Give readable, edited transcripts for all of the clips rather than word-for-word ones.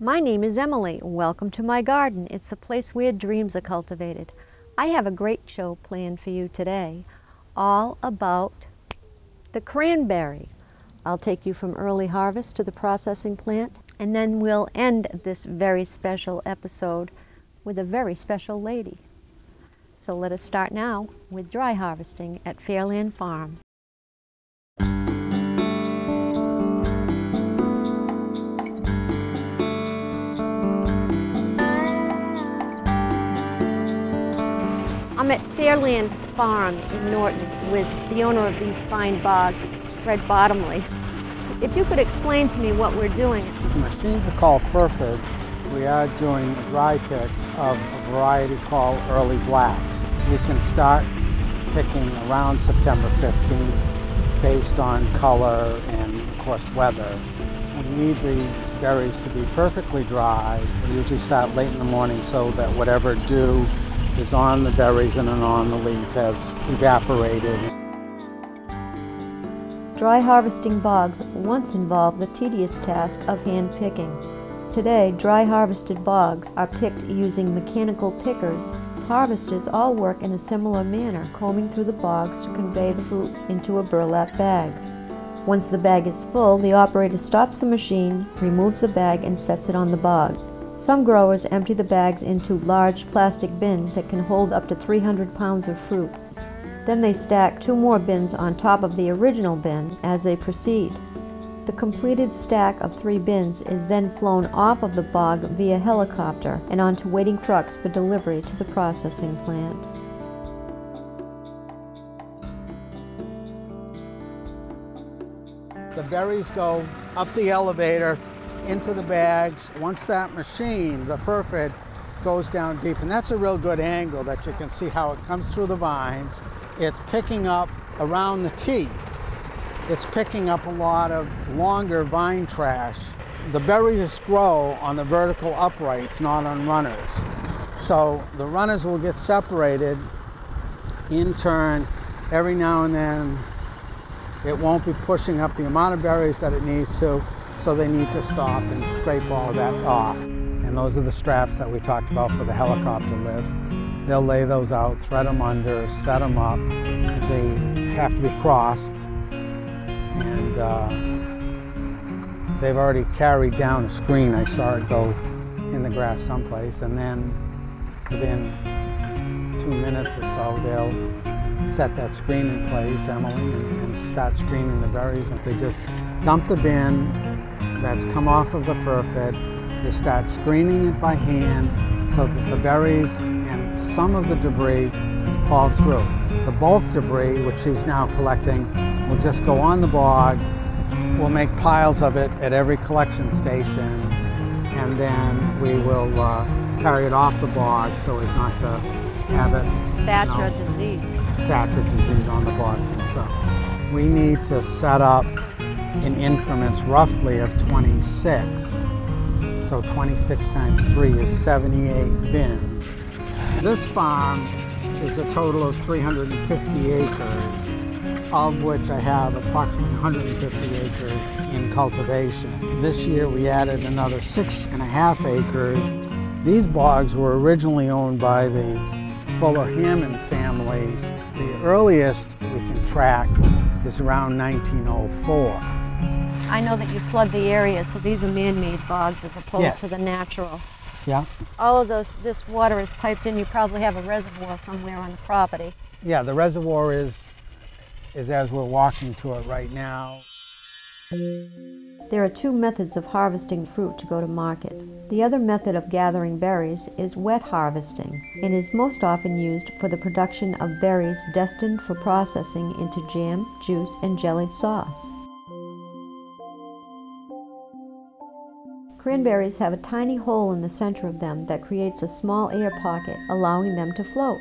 My name is Emily. Welcome to my garden. It's a place where dreams are cultivated. I have a great show planned for you today, all about the cranberry. I'll take you from early harvest to the processing plant, and then we'll end this very special episode with a very special lady. So let us start now with dry harvesting at Fairland Farm. I'm at Fairland Farm in Norton with the owner of these fine bogs, Fred Bottomley. If you could explain to me what we're doing. The machines are called Fairland. We are doing a dry pick of a variety called Early Blacks. We can start picking around September 15th based on color and, of course, weather. We need the berries to be perfectly dry. We usually start late in the morning so that whatever dew is on the berries and on the leaf has evaporated. Dry harvesting bogs once involved the tedious task of hand picking. Today, dry harvested bogs are picked using mechanical pickers. Harvesters all work in a similar manner, combing through the bogs to convey the fruit into a burlap bag. Once the bag is full, the operator stops the machine, removes the bag, and sets it on the bog. Some growers empty the bags into large plastic bins that can hold up to 300 pounds of fruit. Then they stack 2 more bins on top of the original bin as they proceed. The completed stack of 3 bins is then flown off of the bog via helicopter and onto waiting trucks for delivery to the processing plant. The berries go up the elevator into the bags. Once that machine, the Fairland, goes down deep, and that's a real good angle that you can see how it comes through the vines. It's picking up around the teeth. It's picking up a lot of longer vine trash. The berries grow on the vertical uprights, not on runners. So the runners will get separated in turn. Every now and then it won't be pushing up the amount of berries that it needs to, so they need to stop and scrape all of that off. And those are the straps that we talked about for the helicopter lifts. They'll lay those out, thread them under, set them up. They have to be crossed, and they've already carried down a screen. I saw it go in the grass someplace, and then within 2 minutes or so they'll set that screen in place, Emily, and start screening the berries. And they just dump the bin that's come off of the Fairland. They start screening it by hand so that the berries and some of the debris falls through. The bulk debris, which she's now collecting, will just go on the bog. We'll make piles of it at every collection station, and then we will carry it off the bog so as not to have it, Thatcher disease. Thatcher disease on the bogs and stuff. We need to set up in increments roughly of 26. So 26 times 3 is 78 bins. This farm is a total of 350 acres, of which I have approximately 150 acres in cultivation. This year we added another 6.5 acres. These bogs were originally owned by the Fuller-Hammond families. The earliest we can track is around 1904. I know that you flood the area, so these are man-made bogs as opposed to the natural. Yeah. All of this water is piped in. You probably have a reservoir somewhere on the property. Yeah, the reservoir is as we're walking to it right now. There are 2 methods of harvesting fruit to go to market. The other method of gathering berries is wet harvesting and is most often used for the production of berries destined for processing into jam, juice, and jellied sauce. Cranberries have a tiny hole in the center of them that creates a small air pocket, allowing them to float.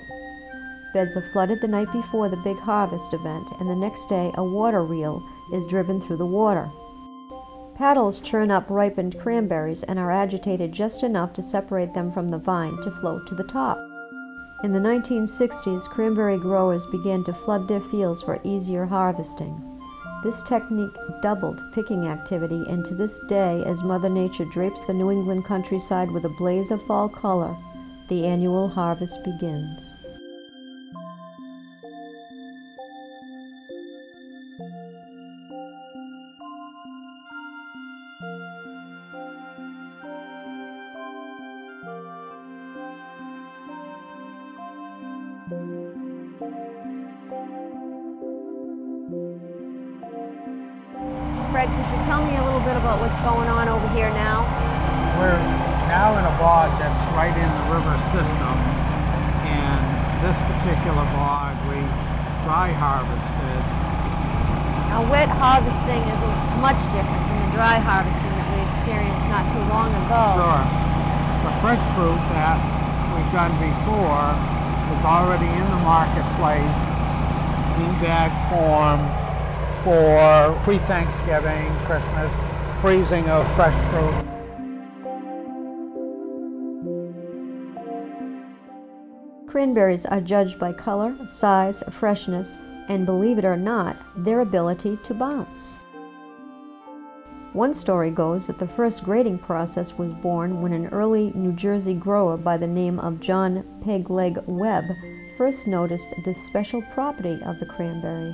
Beds are flooded the night before the big harvest event, and the next day a water reel is driven through the water. Paddles churn up ripened cranberries and are agitated just enough to separate them from the vine to float to the top. In the 1960s, cranberry growers began to flood their fields for easier harvesting. This technique doubled picking activity, and to this day, as Mother Nature drapes the New England countryside with a blaze of fall color, the annual harvest begins. Fred, could you tell me a little bit about what's going on over here now? We're now in a bog that's right in the river system, and this particular bog we dry harvested. Now, wet harvesting is much different from the dry harvesting that we experienced not too long ago. Sure. The fresh fruit that we've done before is already in the marketplace in bag form for pre-Thanksgiving, Christmas, freezing of fresh fruit. Cranberries are judged by color, size, freshness, and believe it or not, their ability to bounce. One story goes that the first grading process was born when an early New Jersey grower by the name of John Pegleg Webb first noticed this special property of the cranberry.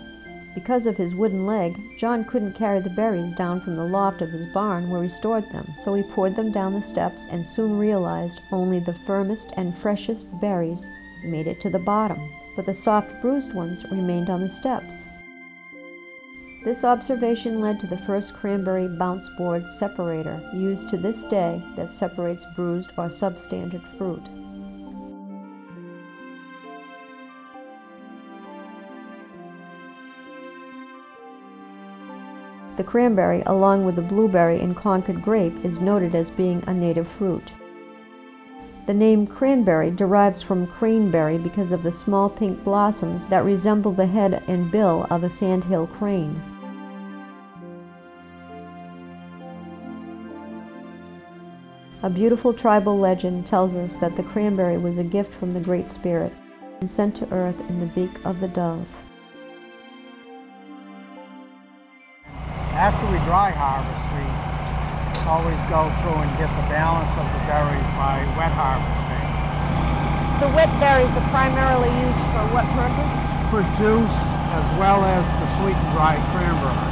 Because of his wooden leg, John couldn't carry the berries down from the loft of his barn where he stored them, so he poured them down the steps and soon realized only the firmest and freshest berries made it to the bottom, but the soft bruised ones remained on the steps. This observation led to the first cranberry bounce board separator, used to this day, that separates bruised or substandard fruit. The cranberry, along with the blueberry and Concord grape, is noted as being a native fruit. The name cranberry derives from craneberry because of the small pink blossoms that resemble the head and bill of a sandhill crane. A beautiful tribal legend tells us that the cranberry was a gift from the Great Spirit and sent to earth in the beak of the dove. After we dry harvest, we always go through and get the balance of the berries by wet harvesting. The wet berries are primarily used for what purpose? For juice, as well as the sweet and dry cranberry.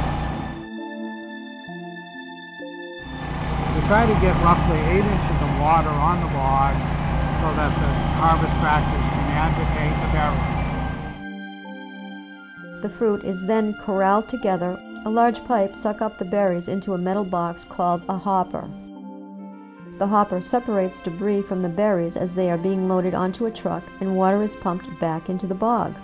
We try to get roughly 8 inches of water on the bogs so that the harvest tractors can agitate the berries. The fruit is then corralled together. A large pipe sucks up the berries into a metal box called a hopper. The hopper separates debris from the berries as they are being loaded onto a truck, and water is pumped back into the bog.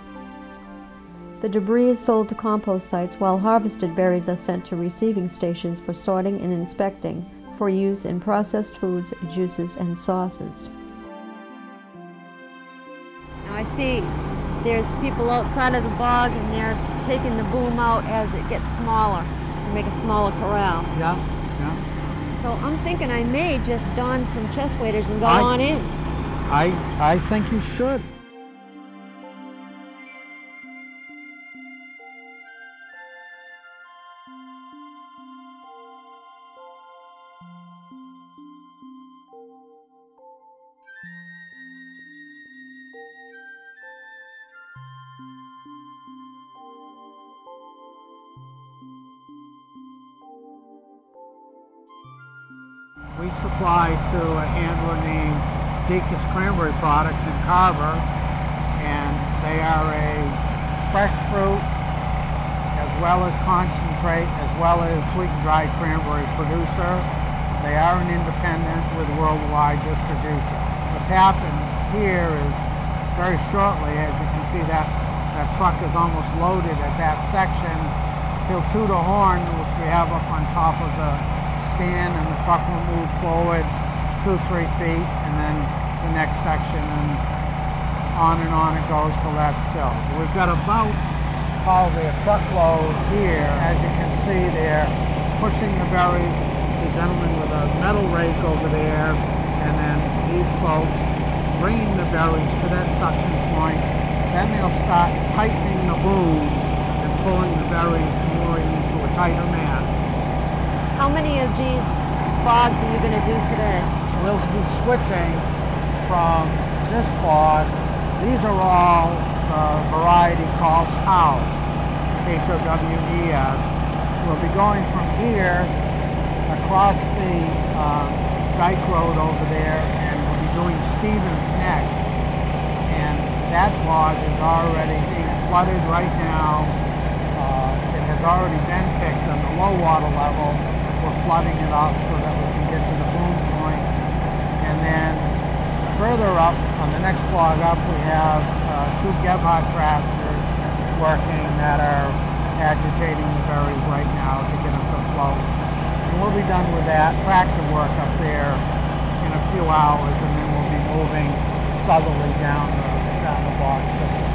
The debris is sold to compost sites, while harvested berries are sent to receiving stations for sorting and inspecting for use in processed foods, juices, and sauces. Now I see there's people outside of the bog, and they're taking the boom out as it gets smaller to make a smaller corral. Yeah. So I'm thinking I may just don some chest waders and go on in. I think you should. We supply to a handler named Decas Cranberry Products in Carver, and they are a fresh fruit as well as concentrate as well as sweet and dry cranberry producer. They are an independent with worldwide distribution. What's happened here is very shortly, as you can see, that truck is almost loaded at that section. He'll toot a horn, which we have up on top of the stand, and the truck will move forward 2 or 3 feet, and then the next section, and on it goes till that's filled. We've got about probably a truckload here. As you can see, they're pushing the berries, the gentleman with a metal rake over there, and then these folks bringing the berries to that suction point. Then they'll start tightening the boom and pulling the berries more in each tighter mass. How many of these bogs are you going to do today? So we'll be switching from this bog. These are all the variety called Howes, H-O-W-E-S. We'll be going from here across the dike road over there, and we'll be doing Stevens next. And that bog is already being flooded right now. It has already been picked on the low water level. We're flooding it up so that we can get to the boom point. And then further up, on the next bog up, we have two Gebhardt tractors working that are agitating the berries right now to get them to float. And we'll be done with that tractor work up there in a few hours, and then we'll be moving southerly down the bog system.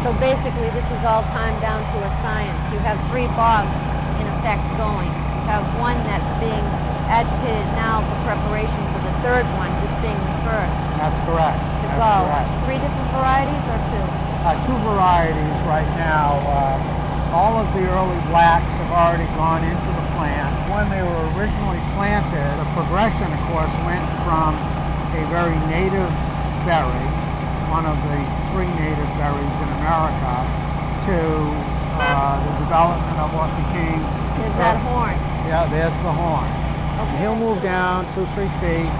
So basically this is all timed down to a science. You have 3 bogs in effect going. You have one that's being agitated now for preparation for the 3rd one, this being the first. That's correct. To That's go. correct. 3 different varieties or 2? 2 varieties right now. All of the early blacks have already gone into the plant. When they were originally planted, the progression, of course, went from a very native berry, one of the 3 native berries in America, to the development of what became... Is that horn? Yeah, there's the horn. Okay. He'll move down 2-3 feet.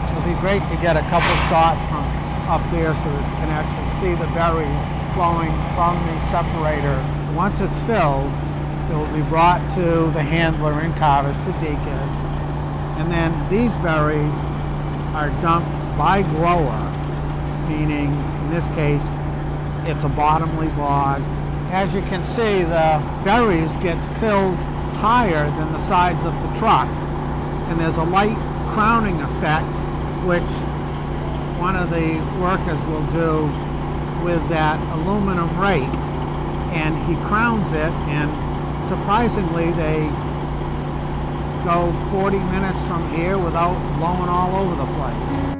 It'll be great to get a couple shots from up there so that you can actually see the berries flowing from the separator. Once it's filled, it will be brought to the handler in Carver, to Decas, and then these berries are dumped by grower, meaning in this case it's a bottomly bog. As you can see, the berries get filled higher than the sides of the truck, and there's a light crowning effect which one of the workers will do with that aluminum rake, and he crowns it, and surprisingly they go 40 minutes from here without blowing all over the place.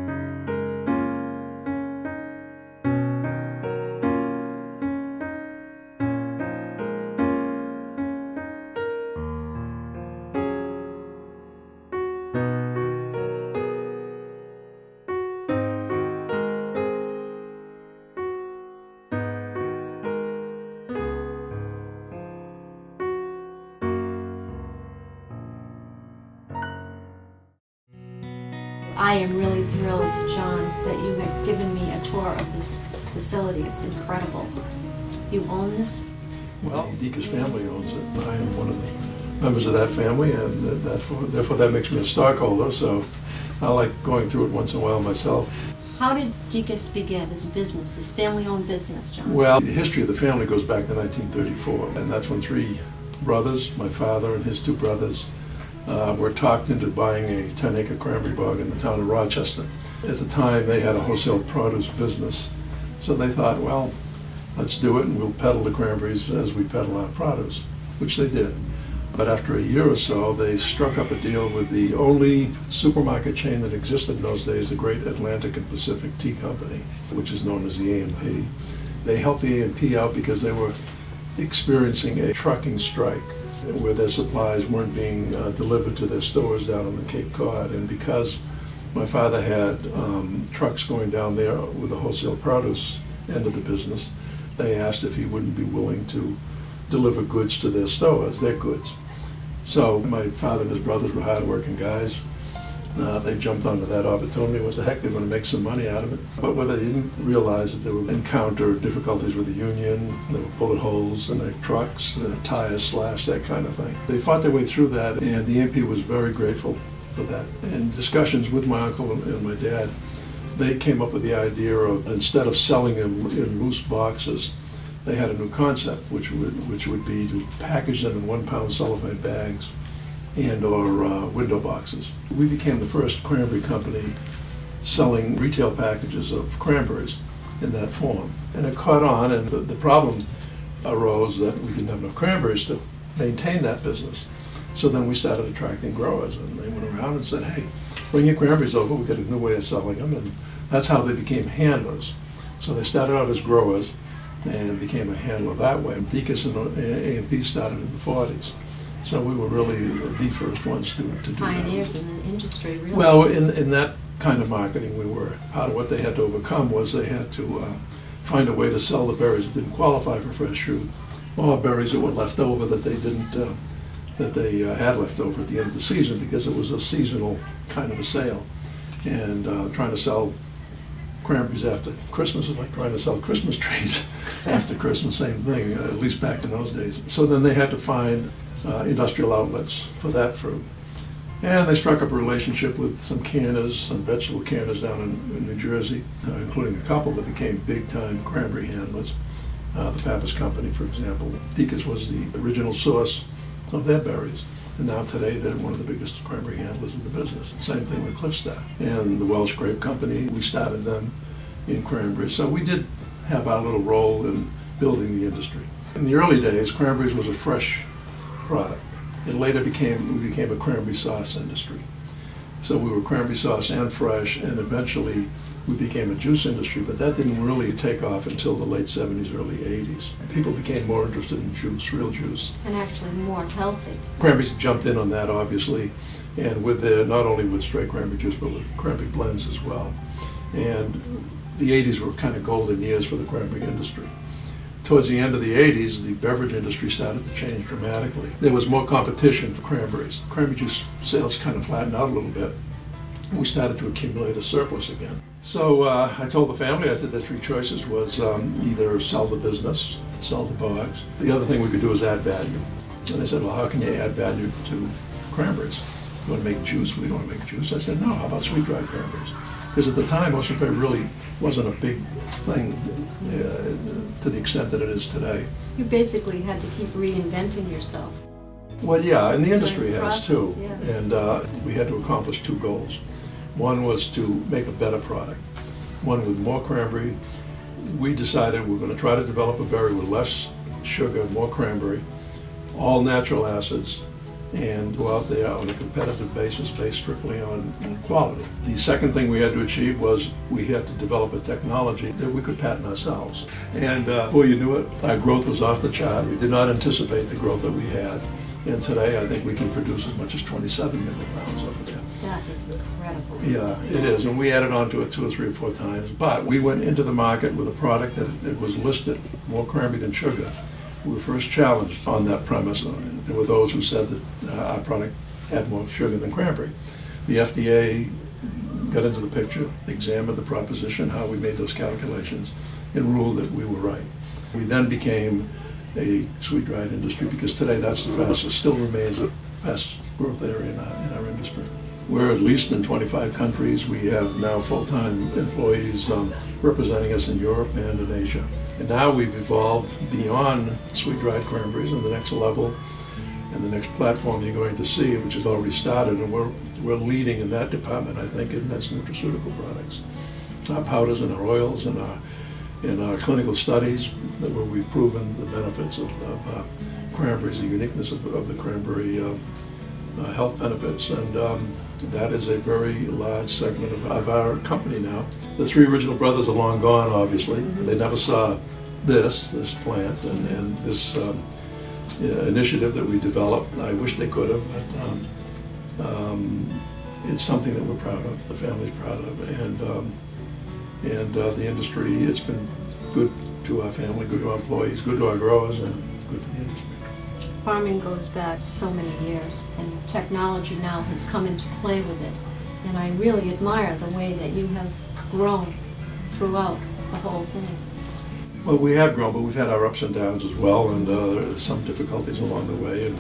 I am really thrilled, John, that you have given me a tour of this facility. It's incredible. You own this? Well, the Decas family owns it. I am one of the members of that family, and therefore that makes me a stockholder, so I like going through it once in a while myself. How did Decas begin, this business, this family-owned business, John? Well, the history of the family goes back to 1934, and that's when 3 brothers, my father and his 2 brothers, were talked into buying a 10-acre cranberry bog in the town of Rochester. At the time, they had a wholesale produce business, so they thought, well, let's do it and we'll peddle the cranberries as we peddle our produce, which they did. But after a year or so, they struck up a deal with the only supermarket chain that existed in those days, the Great Atlantic and Pacific Tea Company, which is known as the A&P. They helped the A&P out because they were experiencing a trucking strike where their supplies weren't being delivered to their stores down on the Cape Cod. And because my father had trucks going down there with the wholesale produce end of the business, they asked if he wouldn't be willing to deliver goods to their stores, their goods. So my father and his brothers were hard-working guys. They jumped onto that opportunity. What the heck, they're going to make some money out of it. But what they didn't realize that they would encounter difficulties with the union. There were bullet holes in their trucks, tires slashed, that kind of thing. They fought their way through that, and the MP was very grateful for that. In discussions with my uncle and my dad, they came up with the idea of, instead of selling them in loose boxes, they had a new concept, which would be to package them in 1-pound cellophane bags and or window boxes. We became the first cranberry company selling retail packages of cranberries in that form. And it caught on, and the problem arose that we didn't have enough cranberries to maintain that business. So then we started attracting growers, and they went around and said, hey, bring your cranberries over, we've got a new way of selling them, and that's how they became handlers. So they started out as growers, and became a handler that way. Decas and A&P started in the 40s. So we were really the first ones to do that. Pioneers in the industry, really. Well, in that kind of marketing we were. Part of what they had to overcome was they had to find a way to sell the berries that didn't qualify for fresh fruit, or berries that were left over that they didn't, that they had left over at the end of the season, because it was a seasonal kind of a sale. And trying to sell cranberries after Christmas is like trying to sell Christmas trees after Christmas, same thing, at least back in those days. So then they had to find industrial outlets for that fruit. And they struck up a relationship with some canners, some vegetable canners down in New Jersey, including a couple that became big-time cranberry handlers. The Pappas Company, for example. Decas was the original source of their berries. And now today they're one of the biggest cranberry handlers in the business. Same thing with Cliffstaff. And the Welsh Grape Company, we started them in cranberries. So we did have our little role in building the industry. In the early days, cranberries was a fresh product. It later we became a cranberry sauce industry. So we were cranberry sauce and fresh, and eventually we became a juice industry, but that didn't really take off until the late 70s, early 80s. People became more interested in juice, real juice. And actually more healthy. Cranberries jumped in on that, obviously, and with not only with straight cranberry juice, but with cranberry blends as well. And the 80s were kind of golden years for the cranberry industry. Towards the end of the 80s, the beverage industry started to change dramatically. There was more competition for cranberries. Cranberry juice sales kind of flattened out a little bit. We started to accumulate a surplus again. So I told the family, I said the three choices was either sell the business, sell the bogs. The other thing we could do is add value. And they said, well, how can you add value to cranberries? You want to make juice? We don't want to make juice. I said, no, how about sweet-dried cranberries? Because at the time, ocean spray really wasn't a big thing to the extent that it is today. You basically had to keep reinventing yourself. Well, yeah, and the industry has too. Yeah. And we had to accomplish two goals. One was to make a better product, one with more cranberry. We decided we're going to try to develop a berry with less sugar, more cranberry, all natural acids, and go out there on a competitive basis based strictly on quality. The second thing we had to achieve was we had to develop a technology that we could patent ourselves. And before you knew it, our growth was off the chart. We did not anticipate the growth that we had. And today I think we can produce as much as 27 million pounds over there. That is incredible. Yeah, it is, and we added on to it 2 or 3 or 4 times. But we went into the market with a product that it was listed more cranberry than sugar. We were first challenged on that premise. There were those who said that our product had more sugar than cranberry. The FDA got into the picture, examined the proposition, how we made those calculations, and ruled that we were right. We then became a sweet-dried industry, because today that's the fastest, still remains the fastest growth area in our industry. We're at least in 25 countries. We have now full-time employees representing us in Europe and in Asia. And now we've evolved beyond sweet-dried cranberries, and the next level and the next platform you're going to see, which has already started, and we're leading in that department, I think, and that's nutraceutical products. Our powders and our oils and our clinical studies where we've proven the benefits of cranberries, the uniqueness of the cranberry health benefits, and that is a very large segment of our company now. The 3 original brothers are long gone, obviously. They never saw this plant and this initiative that we developed. I wish they could have, but it's something that we're proud of, the family's proud of, and the industry, it's been good to our family, good to our employees, good to our growers, and good to the industry. Farming goes back so many years, and technology now has come into play with it. And I really admire the way that you have grown throughout the whole thing. Well, we have grown, but we've had our ups and downs as well, and there are some difficulties along the way. And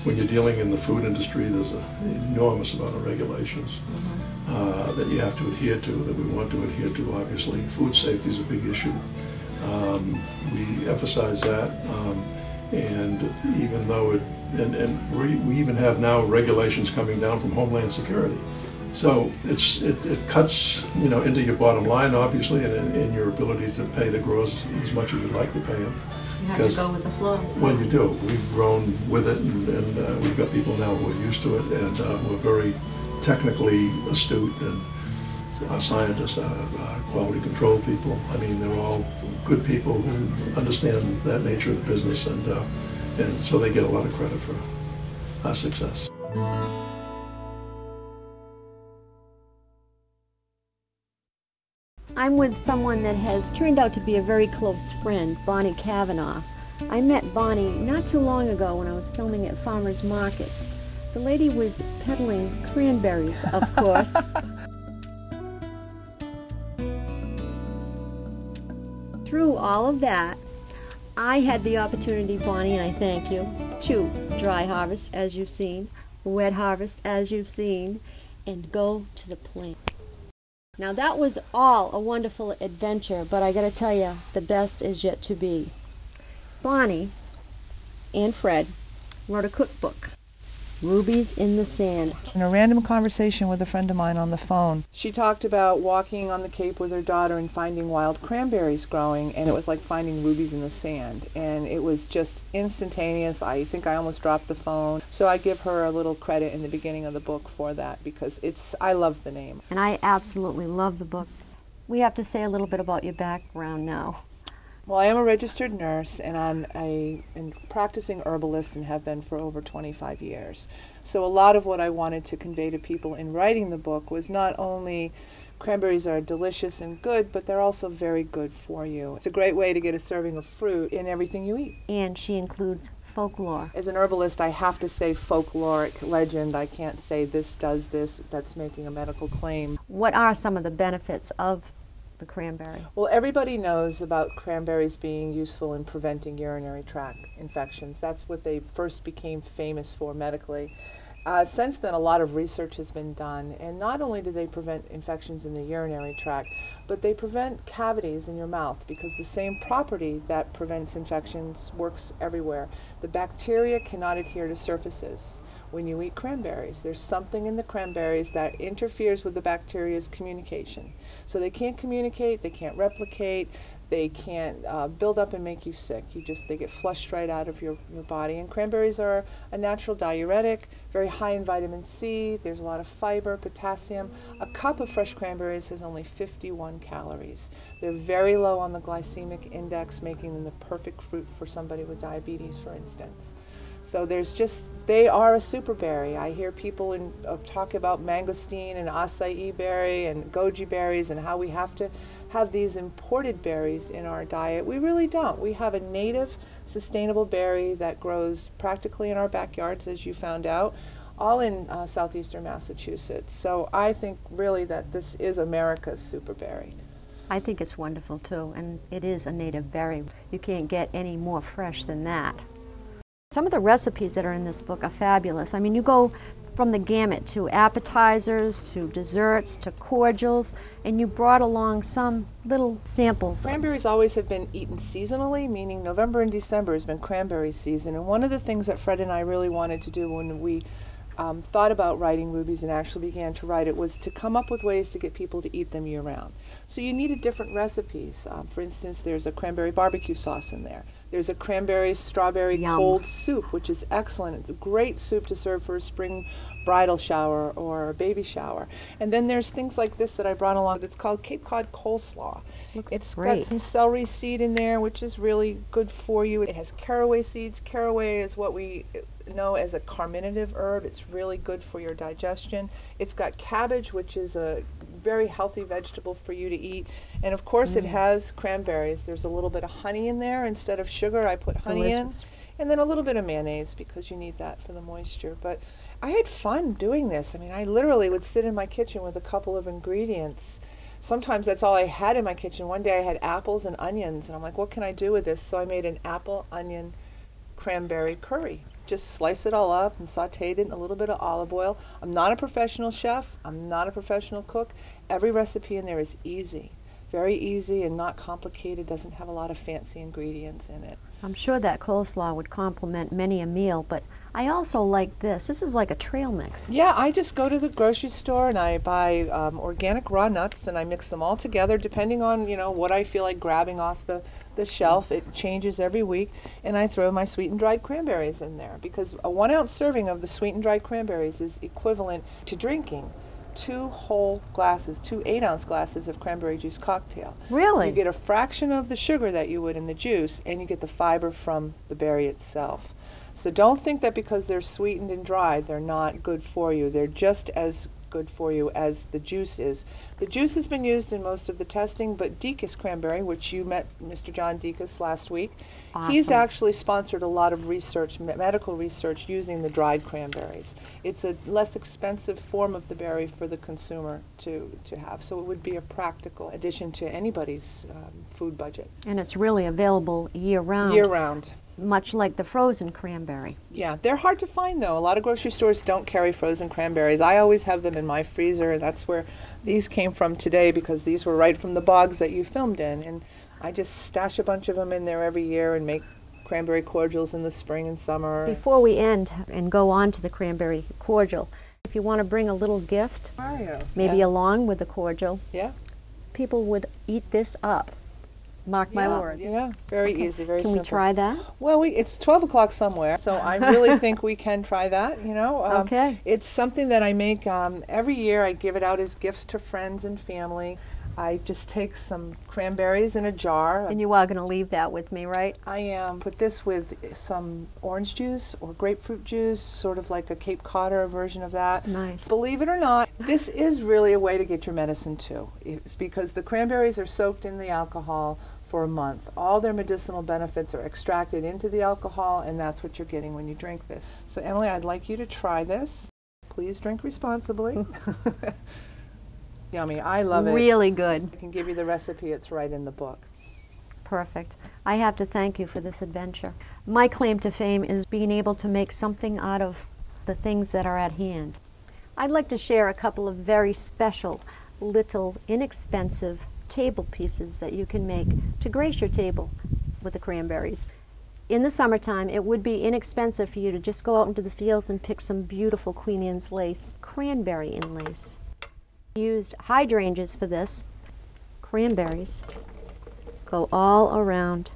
when you're dealing in the food industry, there's an enormous amount of regulations that you have to adhere to, that we want to adhere to, obviously. Food safety is a big issue. We emphasize that. And even though we even have now regulations coming down from Homeland Security. So it cuts into your bottom line, obviously, and in your ability to pay the growers as much as you'd like to pay them. You have to go with the flow. Well, you do. We've grown with it, and we've got people now who are used to it, and we're very technically astute, and our scientists, our quality control people. I mean, they're all good people who understand that nature of the business, and so they get a lot of credit for our success. I'm with someone that has turned out to be a very close friend, Bonnie Kavanagh. I met Bonnie not too long ago when I was filming at Farmers Market. The lady was peddling cranberries, of course. Through all of that, I had the opportunity, Bonnie, and I thank you, to dry harvest, as you've seen, wet harvest, as you've seen, and go to the plant. Now that was all a wonderful adventure, but I got to tell you, the best is yet to be. Bonnie and Fred wrote a cookbook, Rubies in the Sand. In a random conversation with a friend of mine on the phone, she talked about walking on the Cape with her daughter and finding wild cranberries growing, and it was like finding rubies in the sand, and it was just instantaneous. I think I almost dropped the phone. So I give her a little credit in the beginning of the book for that, because I love the name. And I absolutely love the book. We have to say a little bit about your background now. Well, I am a registered nurse, and I'm a practicing herbalist and have been for over 25 years. So a lot of what I wanted to convey to people in writing the book was not only cranberries are delicious and good, but they're also very good for you. It's a great way to get a serving of fruit in everything you eat. And she includes folklore. As an herbalist, I have to say folkloric legend. I can't say this does this, that's making a medical claim. What are some of the benefits of the cranberry? Well, everybody knows about cranberries being useful in preventing urinary tract infections. That's what they first became famous for medically. Since then, a lot of research has been done, and not only do they prevent infections in the urinary tract, but they prevent cavities in your mouth, because the same property that prevents infections works everywhere. The bacteria cannot adhere to surfaces. When you eat cranberries, there's something in the cranberries that interferes with the bacteria's communication. So they can't communicate, they can't replicate, they can't build up and make you sick. They get flushed right out of your body. And cranberries are a natural diuretic, very high in vitamin C. There's a lot of fiber, potassium. A cup of fresh cranberries has only 51 calories. They're very low on the glycemic index, making them the perfect fruit for somebody with diabetes, for instance. So they are a super berry. I hear people talk about mangosteen and acai berry and goji berries and how we have to have these imported berries in our diet. We really don't. We have a native, sustainable berry that grows practically in our backyards, as you found out, all in southeastern Massachusetts. So I think really that this is America's super berry. I think it's wonderful too, and it is a native berry. You can't get any more fresh than that. Some of the recipes that are in this book are fabulous. I mean, you go from the gamut to appetizers, to desserts, to cordials, and you brought along some little samples. Cranberries always have been eaten seasonally, meaning November and December has been cranberry season. And one of the things that Fred and I really wanted to do when we thought about writing Rubies and actually began to write it was to come up with ways to get people to eat them year-round. So you needed different recipes. For instance, there's a cranberry barbecue sauce in there. There's a cranberry strawberry cold soup, which is excellent. It's a great soup to serve for a spring bridal shower or a baby shower. And then there's things like this that I brought along. It's called Cape Cod coleslaw. It's got some celery seed in there, which is really good for you. It has caraway seeds. Caraway is what we know as a carminative herb. It's really good for your digestion. It's got cabbage, which is a very healthy vegetable for you to eat. And of course it has cranberries. There's a little bit of honey in there. Instead of sugar, I put honey in. And then a little bit of mayonnaise, because you need that for the moisture. But I had fun doing this. I mean, I literally would sit in my kitchen with a couple of ingredients. Sometimes that's all I had in my kitchen. One day I had apples and onions, and I'm like, what can I do with this? So I made an apple, onion, cranberry curry. Just slice it all up and sauteed it in a little bit of olive oil. I'm not a professional chef. I'm not a professional cook. Every recipe in there is easy. Very easy and not complicated. Doesn't have a lot of fancy ingredients in it. I'm sure that coleslaw would complement many a meal, but I also like this. This is like a trail mix. Yeah, I just go to the grocery store and I buy organic raw nuts, and I mix them all together depending on, what I feel like grabbing off the shelf. It changes every week, and I throw my sweetened dried cranberries in there, because a 1 ounce serving of the sweetened dried cranberries is equivalent to drinking 2 whole glasses, 2 8-ounce glasses of cranberry juice cocktail. Really? You get a fraction of the sugar that you would in the juice, and you get the fiber from the berry itself. So don't think that because they're sweetened and dried, they're not good for you. They're just as good for you as the juice is. The juice has been used in most of the testing, but Decas Cranberry, which you met Mr. John Decas last week, he's Awesome. actually sponsored a lot of research, medical research, using the dried cranberries. It's a less expensive form of the berry for the consumer to have, so it would be a practical addition to anybody's food budget. And it's really available year-round. Year-round. Much like the frozen cranberry. Yeah, they're hard to find though. A lot of grocery stores don't carry frozen cranberries. I always have them in my freezer, and that's where these came from today, because these were right from the bogs that you filmed in. And I just stash a bunch of them in there every year and make cranberry cordials in the spring and summer. Before we end and go on to the cranberry cordial, if you want to bring a little gift, maybe Yeah. along with the cordial, Yeah. people would eat this up. Mark my word. Yeah, very easy, very Can simple. we try that? Well, it's 12 o'clock somewhere, so I really think we can try that, you know. Okay. It's something that I make every year. I give it out as gifts to friends and family. I just take some cranberries in a jar. And you are going to leave that with me, right? I put this with some orange juice or grapefruit juice, sort of like a Cape Codder version of that. Nice. Believe it or not, this is really a way to get your medicine too. It's because the cranberries are soaked in the alcohol for a month. All their medicinal benefits are extracted into the alcohol, and that's what you're getting when you drink this. So Emily, I'd like you to try this. Please drink responsibly. Yummy. I love it. Really good. I can give you the recipe. It's right in the book. Perfect. I have to thank you for this adventure. My claim to fame is being able to make something out of the things that are at hand. I'd like to share a couple of very special, little, inexpensive table pieces that you can make to grace your table with the cranberries. In the summertime, it would be inexpensive for you to just go out into the fields and pick some beautiful Queen Anne's lace, cranberry in lace. Used hydrangeas for this. Cranberries go all around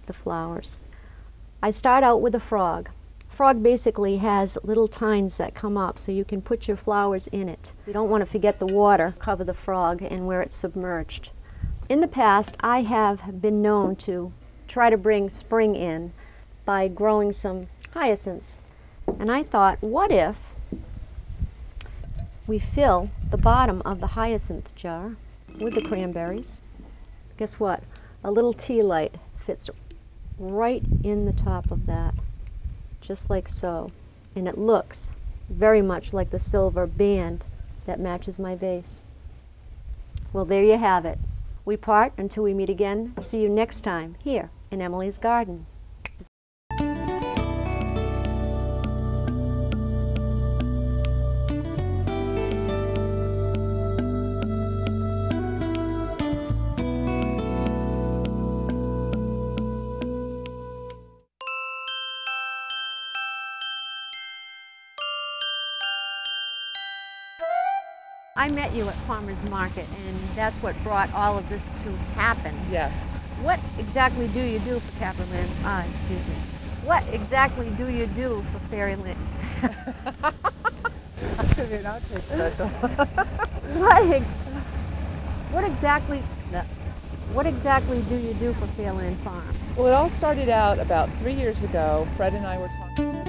the flowers. I start out with a frog. Frog basically has little tines that come up, so you can put your flowers in it. You don't want to forget the water, cover the frog and where it's submerged. In the past, I have been known to try to bring spring in by growing some hyacinths. And I thought, what if we fill the bottom of the hyacinth jar with the cranberries? Guess what? A little tea light fits right in the top of that, just like so. And it looks very much like the silver band that matches my vase. Well, there you have it. We part until we meet again. See you next time here in Emily's Garden. I met you at Farmer's Market, and that's what brought all of this to happen. Yes. What exactly do you do for What exactly do you do for Fairland? What exactly do you do for Fairland Farms? Well, it all started out about 3 years ago. Fred and I were talking.